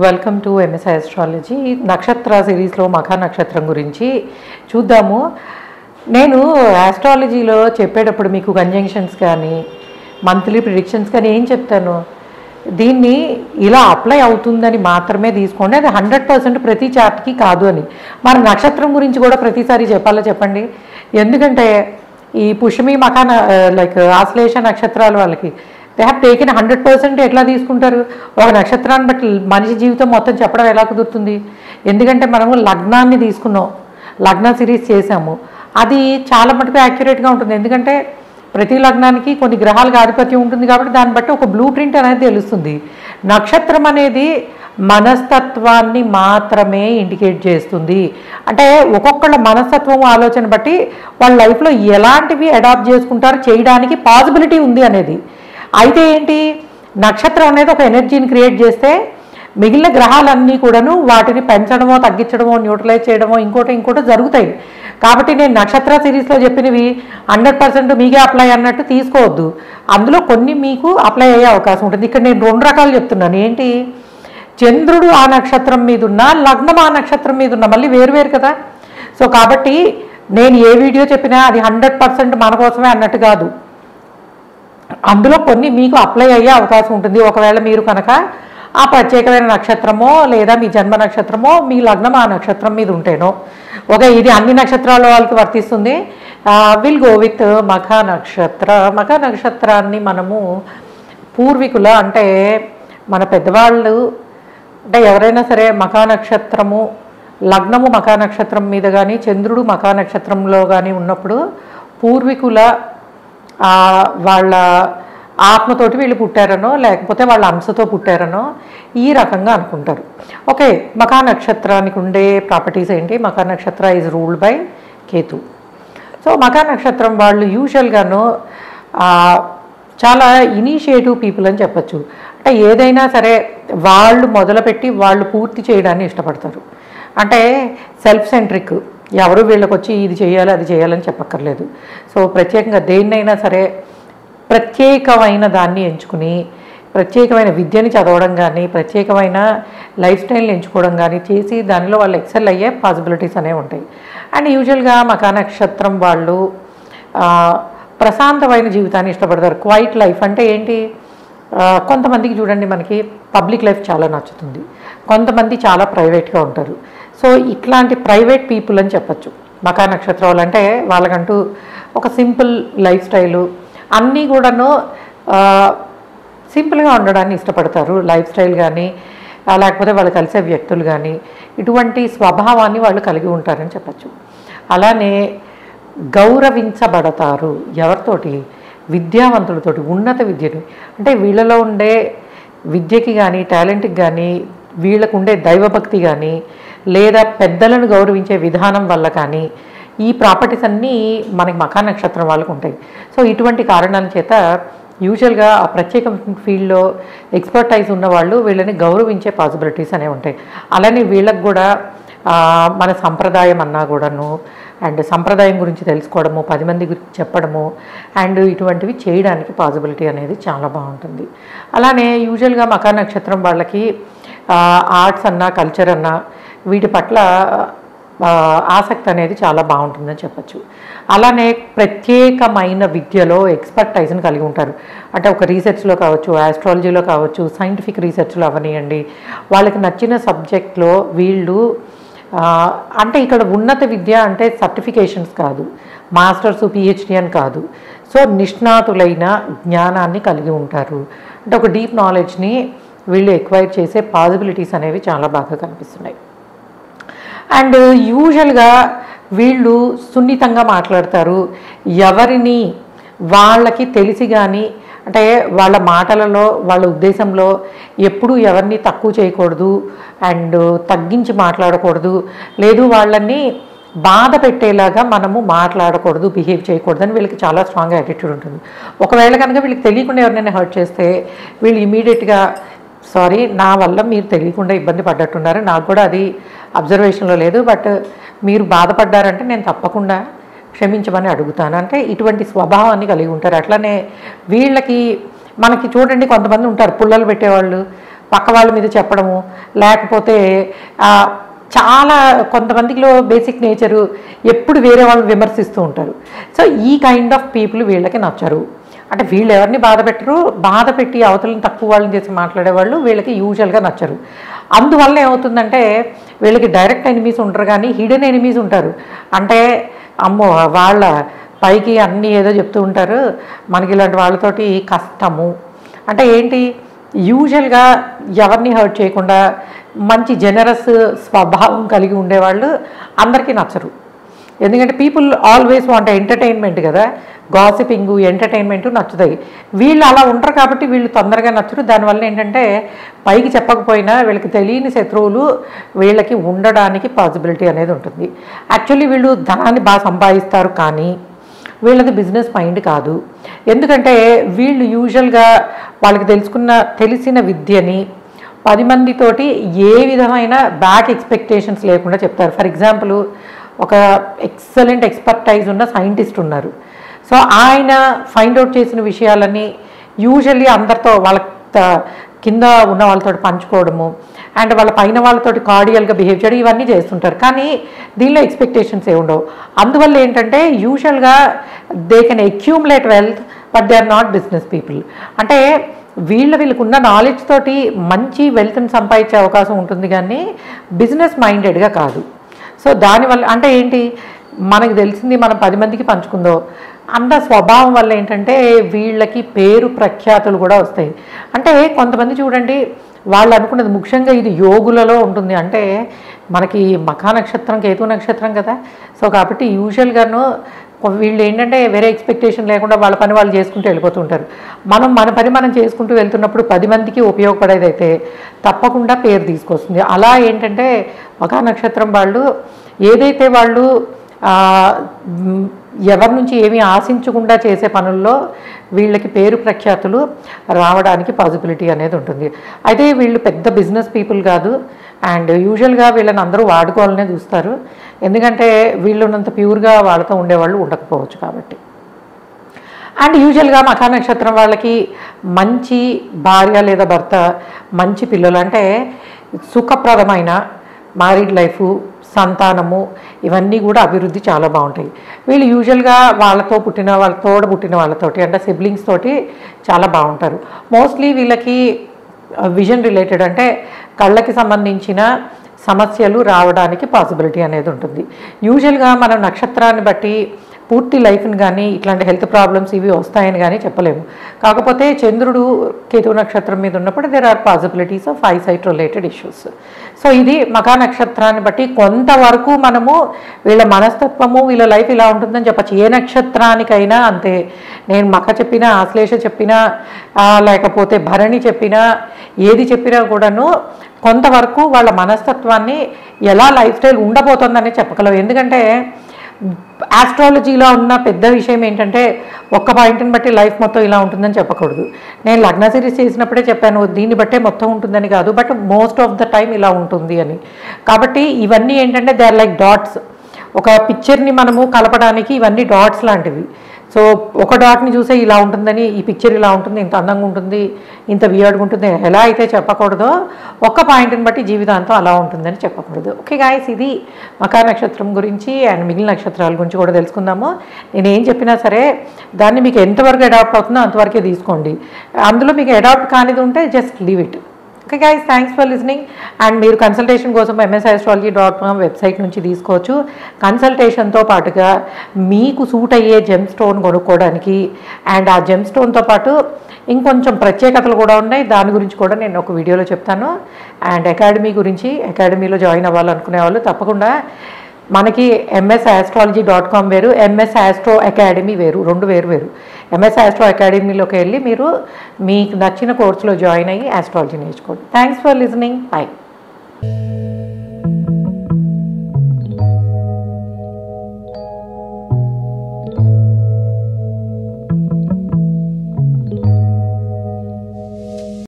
Welcome to MSI astrology. నక్షత్ర సిరీస్లో మఖా నక్షత్రం గురించి చూద్దాము. నేను ఆస్ట్రాలజీలో చెప్పేటప్పుడు మీకు కంజంక్షన్స్ కానీ మంత్లీ ప్రిడిక్షన్స్ కానీ ఏం చెప్తాను, దీన్ని ఇలా అప్లై అవుతుందని మాత్రమే తీసుకోండి, అది 100% ప్రతి చార్ట్కి కాదు అని. మరి నక్షత్రం గురించి కూడా ప్రతిసారి చెప్పాలో చెప్పండి. ఎందుకంటే ఈ పుష్యమి మఖా లైక్ ఆశ్లేష నక్షత్రాలు వాళ్ళకి దే హ్యావ్ టేకెన్ 100% ఎట్లా తీసుకుంటారు? ఒక నక్షత్రాన్ని బట్టి మనిషి జీవితం మొత్తం చెప్పడం ఎలా కుదురుతుంది? ఎందుకంటే మనము లగ్నాన్ని తీసుకున్నాం, లగ్న సిరీస్ చేసాము, అది చాలా మటుకు యాక్యురేట్గా ఉంటుంది. ఎందుకంటే ప్రతి లగ్నానికి కొన్ని గ్రహాలకు ఆధిపత్యం ఉంటుంది కాబట్టి దాన్ని బట్టి ఒక బ్లూ ప్రింట్ అనేది తెలుస్తుంది. నక్షత్రం అనేది మనస్తత్వాన్ని మాత్రమే ఇండికేట్ చేస్తుంది. అంటే ఒక్కొక్కళ్ళ మనస్తత్వం ఆలోచన బట్టి వాళ్ళ లైఫ్లో ఎలాంటివి అడాప్ట్ చేసుకుంటారు, చేయడానికి పాసిబిలిటీ ఉంది అనేది. అయితే ఏంటి, నక్షత్రం అనేది ఒక ఎనర్జీని క్రియేట్ చేస్తే మిగిలిన గ్రహాలన్నీ కూడాను వాటిని పెంచడమో తగ్గించడమో న్యూట్రలైజ్ చేయడమో ఇంకోటి జరుగుతాయి. కాబట్టి నేను నక్షత్ర సిరీస్లో చెప్పినవి 100% మీకే అప్లై అన్నట్టు తీసుకోవద్దు. అందులో కొన్ని మీకు అప్లై అయ్యే అవకాశం ఉంటుంది. ఇక్కడ నేను 2 రకాలు చెప్తున్నాను. ఏంటి, చంద్రుడు ఆ నక్షత్రం మీద ఉన్న, లగ్నం ఆ నక్షత్రం మీద ఉన్న, మళ్ళీ వేరు కదా. సో కాబట్టి నేను ఏ వీడియో చెప్పినా అది 100% మన కోసమే అన్నట్టు కాదు. అందులో కొన్ని మీకు అప్లై అయ్యే అవకాశం ఉంటుంది. ఒకవేళ మీరు కనుక ఆ ప్రత్యేకమైన నక్షత్రమో లేదా మీ జన్మ నక్షత్రమో మీ లగ్నం ఆ నక్షత్రం మీద ఉంటేనో, ఓకే ఇది అన్ని నక్షత్రాల వాళ్ళకి వర్తిస్తుంది. విల్ గో విత్ మఖా నక్షత్రాన్ని మనము పూర్వీకుల అంటే మన పెద్దవాళ్ళు అంటే ఎవరైనా సరే మఖా నక్షత్రము లగ్నము మఖా నక్షత్రం మీద కానీ చంద్రుడు మఖా నక్షత్రంలో కానీ ఉన్నప్పుడు పూర్వీకుల వాళ్ళ ఆత్మతోటి వీళ్ళు పుట్టారనో లేకపోతే వాళ్ళ అంశతో పుట్టారనో ఈ రకంగా అనుకుంటారు. ఓకే, మఖా నక్షత్రానికి ఉండే ప్రాపర్టీస్ ఏంటి? మఖా నక్షత్ర is ruled by Ketu. So Magha నక్షత్రం వాళ్ళు యూజువల్గాను చాలా ఇనిషియేటివ్ పీపుల్ అని చెప్పచ్చు. అంటే ఏదైనా సరే వాళ్ళు మొదలుపెట్టి వాళ్ళు పూర్తి చేయడాన్ని ఇష్టపడతారు. అంటే సెల్ఫ్ సెంట్రిక్, ఎవరు వీళ్ళకి వచ్చి ఇది చేయాలి అది చేయాలని చెప్పక్కర్లేదు. సో ప్రత్యేకంగా దేన్నైనా సరే ప్రత్యేకమైన దాన్ని ఎంచుకుని ప్రత్యేకమైన విద్యని చదవడం కానీ ప్రత్యేకమైన లైఫ్ స్టైల్ని ఎంచుకోవడం కానీ చేసి దానిలో వాళ్ళు ఎక్సెల్ అయ్యే పాసిబిలిటీస్ అనేవి ఉంటాయి. అండ్ యూజువల్గా మఖా నక్షత్రం వాళ్ళు ప్రశాంతమైన జీవితాన్ని ఇష్టపడతారు. క్వైట్ లైఫ్ అంటే ఏంటి, కొంతమందికి చూడండి మనకి పబ్లిక్ లైఫ్ చాలా నచ్చుతుంది, కొంతమంది చాలా ప్రైవేట్గా ఉంటారు. సో ఇట్లాంటి ప్రైవేట్ పీపుల్ అని చెప్పచ్చు మఖా నక్షత్రం వాళ్ళు. అంటే వాళ్ళకంటూ ఒక సింపుల్ లైఫ్ స్టైలు అన్నీ కూడాను సింపుల్గా ఉండడాన్ని ఇష్టపడతారు. లైఫ్ స్టైల్ కానీ లేకపోతే వాళ్ళు కలిసే వ్యక్తులు కానీ ఇటువంటి స్వభావాన్ని వాళ్ళు కలిగి ఉంటారని చెప్పచ్చు. అలానే గౌరవించబడతారు ఎవరితోటి? విద్యావంతులతోటి, ఉన్నత విద్యని. అంటే వీళ్ళలో ఉండే విద్యకి కానీ టాలెంట్కి కానీ వీళ్ళకు ఉండే దైవభక్తి కానీ లేదా పెద్దలను గౌరవించే విధానం వల్ల కానీ ఈ ప్రాపర్టీస్ అన్నీ మనకి మఖా నక్షత్రం వాళ్ళకు ఉంటాయి. సో ఇటువంటి కారణాల చేత యూజువల్గా ఆ ప్రత్యేక ఫీల్డ్లో ఎక్స్పర్టైజ్ ఉన్న వాళ్ళు వీళ్ళని గౌరవించే పాసిబిలిటీస్ అనేవి ఉంటాయి. అలానే వీళ్ళకి కూడా మన సంప్రదాయం అన్నా కూడాను అండ్ సంప్రదాయం గురించి తెలుసుకోవడము, 10 మంది గురించి చెప్పడము అండ్ ఇటువంటివి చేయడానికి పాసిబిలిటీ అనేది చాలా బాగుంటుంది. అలానే యూజువల్గా మఖా నక్షత్రం వాళ్ళకి ఆర్ట్స్ అన్నా కల్చర్ అన్నా వీటి పట్ల ఆసక్తి అనేది చాలా బాగుంటుందని చెప్పచ్చు. అలానే ప్రత్యేకమైన విద్యలో ఎక్స్పర్టైజ్ని కలిగి ఉంటారు. అంటే ఒక రీసెర్చ్లో కావచ్చు, ఆస్ట్రాలజీలో కావచ్చు, సైంటిఫిక్ రీసెర్చ్లో అవనియండి, వాళ్ళకి నచ్చిన సబ్జెక్ట్లో వీళ్ళు అంటే ఇక్కడ ఉన్నత విద్య అంటే సర్టిఫికేషన్స్ కాదు, మాస్టర్స్ పిహెచ్డి అని కాదు. సో నిష్ణాతులైన జ్ఞానాన్ని కలిగి ఉంటారు. అంటే ఒక డీప్ నాలెడ్జ్ని వీళ్ళు ఎక్వైర్ చేసే పాసిబిలిటీస్ అనేవి చాలా బాగా కనిపిస్తున్నాయి. అండ్ యూజువల్గా వీళ్ళు సున్నితంగా మాట్లాడతారు. ఎవరిని వాళ్ళకి తెలిసి కానీ అంటే వాళ్ళ మాటలలో వాళ్ళ ఉద్దేశంలో ఎప్పుడూ ఎవరిని తక్కువ చేయకూడదు అండ్ తగ్గించి మాట్లాడకూడదు, లేదు వాళ్ళని బాధ పెట్టేలాగా మనము మాట్లాడకూడదు, బిహేవ్ చేయకూడదు అని వీళ్ళకి చాలా స్ట్రాంగ్ యాటిట్యూడ్ ఉంటుంది. ఒకవేళ కనుక వీళ్ళకి తెలియకుండా ఎవరినైనా హర్ట్ చేస్తే వీళ్ళు ఇమీడియట్గా సారీ, నా వల్ల మీరు తెలియకుండా ఇబ్బంది పడ్డట్టున్నారు, నాకు కూడా అది అబ్జర్వేషన్లో లేదు, బట్ మీరు బాధపడ్డారంటే నేను తప్పకుండా క్షమించమని అడుగుతాను. అంటే ఇటువంటి స్వభావాన్ని కలిగి ఉంటారు. అట్లనే వీళ్ళకి మనకి చూడండి కొంతమంది ఉంటారు పుల్లలు పెట్టేవాళ్ళు, పక్క వాళ్ళ మీద చెప్పడము, లేకపోతే చాలా కొంతమందిలో బేసిక్ నేచరు ఎప్పుడు వేరే వాళ్ళు విమర్శిస్తూ ఉంటారు. సో ఈ కైండ్ ఆఫ్ పీపుల్ వీళ్ళకి నచ్చరు. అంటే వీళ్ళు ఎవరిని బాధ పెట్టరు, బాధ పెట్టి అవతలని తక్కువ వాళ్ళని చేసి మాట్లాడేవాళ్ళు వీళ్ళకి యూజువల్గా నచ్చరు. అందువల్ల ఏమవుతుందంటే వీళ్ళకి డైరెక్ట్ ఎనిమీస్ ఉంటారు కానీ హిడెన్ ఎనిమీస్ ఉంటారు. అంటే అమ్మో వాళ్ళ పైకి అన్నీ ఏదో చెప్తూ ఉంటారు, మనకి ఇలాంటి వాళ్ళతోటి కష్టము. అంటే ఏంటి, యూజువల్గా ఎవరిని హర్ట్ చేయకుండా మంచి జెనరస్ స్వభావం కలిగి ఉండేవాళ్ళు అందరికీ నచ్చరు. ఎందుకంటే పీపుల్ ఆల్వేస్ వాంట్ ఎంటర్టైన్మెంట్ కదా, గాసిపింగ్ ఎంటర్టైన్మెంట్ నచ్చుతాయి. వీళ్ళు అలా ఉంటారు కాబట్టి వీళ్ళు తొందరగా నచ్చరు. దానివల్ల ఏంటంటే పైకి చెప్పకపోయినా వీళ్ళకి తెలియని శత్రువులు వీళ్ళకి ఉండడానికి పాసిబిలిటీ అనేది ఉంటుంది. యాక్చువల్లీ వీళ్ళు ధనాన్ని బాగా సంపాదిస్తారు కానీ వీళ్ళది బిజినెస్ మైండ్ కాదు. ఎందుకంటే వీళ్ళు యూజువల్గా వాళ్ళకి తెలిసిన విద్యని 10 మందితోటి ఏ విధమైన బ్యాక్ ఎక్స్పెక్టేషన్స్ లేకుండా చెప్తారు. ఫర్ ఎగ్జాంపుల్ ఒక ఎక్సలెంట్ ఎక్స్పర్టైజ్ ఉన్న సైంటిస్ట్ ఉన్నారు. సో ఆయన ఫైండ్ అవుట్ చేసిన విషయాలని యూజువల్లీ అందరితో వాళ్ళ కింద ఉన్న వాళ్ళతో పంచుకోవడము అండ్ వాళ్ళ పైన వాళ్ళతో కార్డియల్గా బిహేవ్ చేయడం ఇవన్నీ చేస్తుంటారు. కానీ దీనిలో ఎక్స్పెక్టేషన్స్ ఏ ఉండవు. అందువల్ల ఏంటంటే యూజువల్గా they can accumulate wealth but they are not business people. అంటే వీళ్ళకున్న నాలెడ్జ్ తోటి మంచి వెల్త్ని సంపాదించే అవకాశం ఉంటుంది కానీ బిజినెస్ మైండెడ్గా కాదు. సో దానివల్ల అంటే ఏంటి, మనకు తెలిసింది మనం 10 మందికి పంచుకుందో అంత స్వభావం వల్ల ఏంటంటే వీళ్ళకి పేరు ప్రఖ్యాతులు కూడా వస్తాయి. అంటే కొంతమంది చూడండి వాళ్ళు అనుకున్నది ముఖ్యంగా ఇది యోగులలో ఉంటుంది. అంటే మనకి మఖా నక్షత్రం కేతు నక్షత్రం కదా, సో కాబట్టి యూజువల్గాను వీళ్ళు ఏంటంటే వేరే ఎక్స్పెక్టేషన్ లేకుండా వాళ్ళ పని వాళ్ళు చేసుకుంటూ వెళ్ళిపోతుంటారు. మన పని మనం చేసుకుంటూ వెళ్తున్నప్పుడు 10 మందికి ఉపయోగపడేదైతే తప్పకుండా పేరు తీసుకొస్తుంది. అలా ఏంటంటే మఖా నక్షత్రం వాళ్ళు ఏదైతే వాళ్ళు ఎవరి నుంచి ఏమీ ఆశించకుండా చేసే పనుల్లో వీళ్ళకి పేరు ప్రఖ్యాతులు రావడానికి పాసిబిలిటీ అనేది ఉంటుంది. అయితే వీళ్ళు పెద్ద బిజినెస్ పీపుల్ కాదు అండ్ యూజువల్గా వీళ్ళని అందరూ వాడుకోవాలనే చూస్తారు. ఎందుకంటే వీళ్ళున్నంత ప్యూర్గా వాళ్ళతో ఉండేవాళ్ళు ఉండకపోవచ్చు కాబట్టి. అండ్ యూజువల్గా మఖా నక్షత్రం వాళ్ళకి మంచి భార్య లేదా భర్త, మంచి పిల్లలు అంటే సుఖప్రదమైన మ్యారీడ్ లైఫు, సంతానము ఇవన్నీ కూడా అభివృద్ధి చాలా బాగుంటాయి. వీళ్ళు యూజువల్గా వాళ్ళతో పుట్టిన వాళ్ళతోటి అంటే సిబ్లింగ్స్ తోటి చాలా బాగుంటారు. మోస్ట్లీ వీళ్ళకి విజన్ రిలేటెడ్ అంటే కళ్ళకి సంబంధించిన సమస్యలు రావడానికి పాసిబిలిటీ అనేది ఉంటుంది. యూజువల్గా మనం నక్షత్రాన్ని బట్టి పూర్తి లైఫ్ని కానీ ఇట్లాంటి హెల్త్ ప్రాబ్లమ్స్ ఇవి వస్తాయని కానీ చెప్పలేము. కాకపోతే చంద్రుడు కేతు నక్షత్రం మీద ఉన్నప్పుడు there are possibilities of eyesight related issues. So ఇది మఖా నక్షత్రాన్ని బట్టి కొంతవరకు మనము వీళ్ళ మనస్తత్వము వీళ్ళ లైఫ్ ఇలా ఉంటుందని చెప్పచ్చు. ఏ నక్షత్రానికైనా అంతే. నేను మఖ చెప్పినా, ఆశ్లేష చెప్పినా, లేకపోతే భరణి చెప్పినా, ఏది చెప్పినా కూడాను కొంతవరకు వాళ్ళ మనస్తత్వాన్ని ఎలా లైఫ్ స్టైల్ ఉండబోతుందని చెప్పగలవు. ఎందుకంటే ఆస్ట్రాలజీలో ఉన్న పెద్ద విషయం ఏంటంటే ఒక్క పాయింట్ని బట్టి లైఫ్ మొత్తం ఇలా ఉంటుందని చెప్పకూడదు. నేను లగ్న సిరీస్ చేసినప్పుడే చెప్పాను దీన్ని బట్టే మొత్తం ఉంటుందని కాదు, but most of the time ఇలా ఉంటుంది అని. కాబట్టి ఇవన్నీ ఏంటంటే దే ఆర్ లైక్ డాట్స్. ఒక పిక్చర్ని మనము కలపడానికి ఇవన్నీ డాట్స్ లాంటివి. సో ఒక డాట్ని చూసే ఇలా ఉంటుందని, ఈ పిక్చర్ ఇలా ఉంటుంది, ఇంత అందంగా ఉంటుంది, ఇంత వియర్డ్గా ఉంటుంది ఎలా అయితే చెప్పకూడదో ఒక్క పాయింట్ని బట్టి జీవితాంతం అలా ఉంటుందని చెప్పకూడదు. ఓకే గాయస్, ఇది మఖా నక్షత్రం గురించి అండ్ మిగిలిన నక్షత్రాల గురించి కూడా తెలుసుకుందాము. నేనేం చెప్పినా సరే దాన్ని మీకు ఎంతవరకు అడాప్ట్ అవుతుందో అంతవరకే తీసుకోండి. అందులో మీకు అడాప్ట్ కానిది ఉంటే just leave it. Okay guys, thanks for listening. And మీరు కన్సల్టేషన్ కోసం msastrology.com వెబ్సైట్ నుంచి తీసుకోవచ్చు. కన్సల్టేషన్తో పాటుగా మీకు సూట్ అయ్యే జెమ్ స్టోన్ కొనుక్కోవడానికి అండ్ ఆ జెమ్ స్టోన్తో పాటు ఇంకొంచెం ప్రత్యేకతలు కూడా ఉన్నాయి, దాని గురించి కూడా నేను ఒక వీడియోలో చెప్తాను. అండ్ అకాడమీ గురించి, అకాడమీలో జాయిన్ అవ్వాలనుకునే వాళ్ళు తప్పకుండా మనకి msastrology.com వేరు, MS Astro Academy వేరు, రెండు వేరు. MS Astro Academyలోకి వెళ్ళి మీరు మీకు నచ్చిన కోర్సులో జాయిన్ అయ్యి ఆస్ట్రాలజీ నేర్చుకోండి. Thanks for listening. బాయ్.